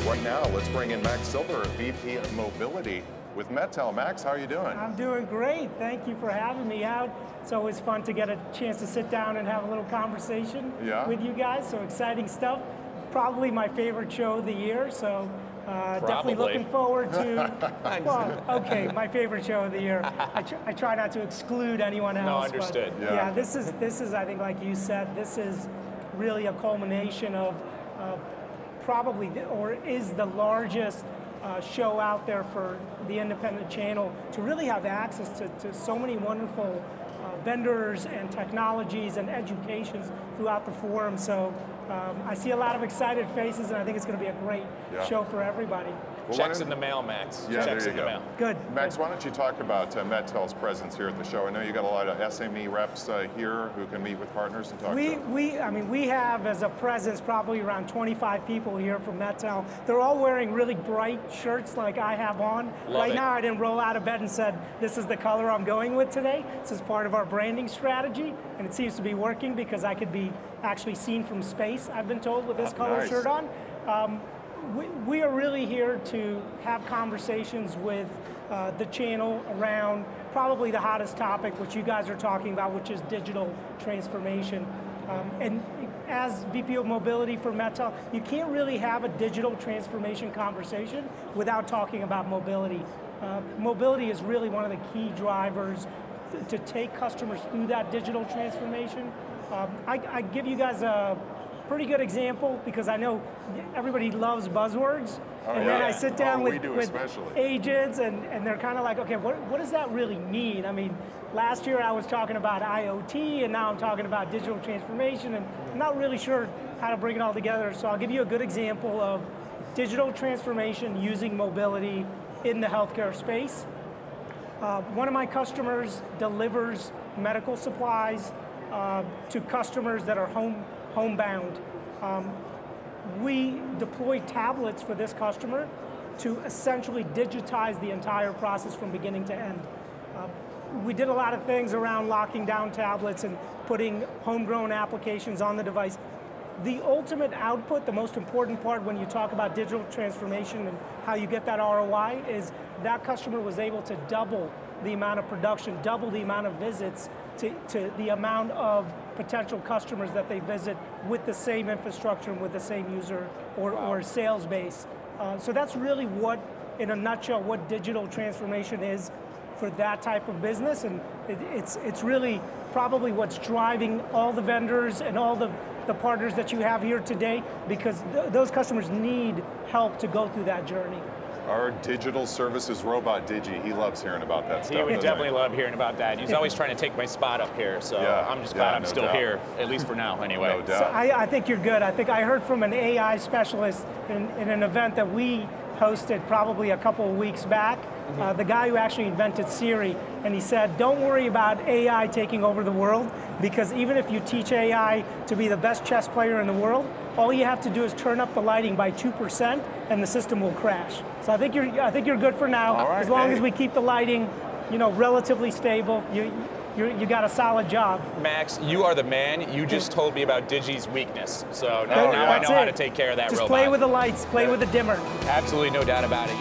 Right now, let's bring in Max Silber, VP of Mobility with MetTel. Max, how are you doing? I'm doing great. Thank you for having me out. It's always fun to get a chance to sit down and have a little conversation with you guys. So exciting stuff. Probably my favorite show of the year. So definitely looking forward to. Well, okay, my favorite show of the year. I try not to exclude anyone else. No, understood. But yeah, this is I think, like you said, this is really a culmination of probably or is the largest show out there for the independent channel to really have access to so many wonderful vendors and technologies and educations throughout the forum. So I see a lot of excited faces, and I think it's going to be a great show for everybody. Well, checks in the mail, Max. Yeah, checks there in you the go. mail. Good. Max, why don't you talk about MetTel's presence here at the show? I know you got a lot of SME reps here who can meet with partners and talk to them. We have as a presence probably around 25 people here from MetTel. They're all wearing really bright shirts like I have on. Right now I didn't roll out of bed and said, this is the color I'm going with today. This is part of our branding strategy, and it seems to be working because I could be actually seen from space, I've been told, with this color shirt on. We are really here to have conversations with the channel around probably the hottest topic, which you guys are talking about, which is digital transformation. And as VP of Mobility for MetTel, you can't really have a digital transformation conversation without talking about mobility. Mobility is really one of the key drivers to take customers through that digital transformation. I give you guys a pretty good example because I know everybody loves buzzwords, and then I sit down with agents and they're kind of like, okay, what does that really mean? I mean, last year I was talking about IoT and now I'm talking about digital transformation, and I'm not really sure how to bring it all together. So I'll give you a good example of digital transformation using mobility in the healthcare space. One of my customers delivers medical supplies to customers that are homebound. We deployed tablets for this customer to essentially digitize the entire process from beginning to end. We did a lot of things around locking down tablets and putting homegrown applications on the device. The ultimate output, the most important part when you talk about digital transformation and how you get that ROI, is that customer was able to double the amount of production, double the amount of visits to the amount of potential customers that they visit with the same infrastructure and with the same user or sales base. So that's really what, in a nutshell, what digital transformation is for that type of business, and it's really probably what's driving all the vendors and all the partners that you have here today, because those customers need help to go through that journey. Our digital services robot, Digi, he loves hearing about that stuff. He would definitely love hearing about that. He's always trying to take my spot up here, so I'm just glad I'm still here, at least for now, anyway. No doubt. So I think you're good. I think I heard from an AI specialist in an event that we hosted probably a couple of weeks back, the guy who actually invented Siri, and he said, don't worry about AI taking over the world, because even if you teach AI to be the best chess player in the world, all you have to do is turn up the lighting by 2% and the system will crash. So I think you're good for now. As long as we keep the lighting, relatively stable, you got a solid job. Max, you are the man. You just told me about Digi's weakness. So now I know how to take care of that robot. Just play with the lights, play with the dimmer. Absolutely no doubt about it.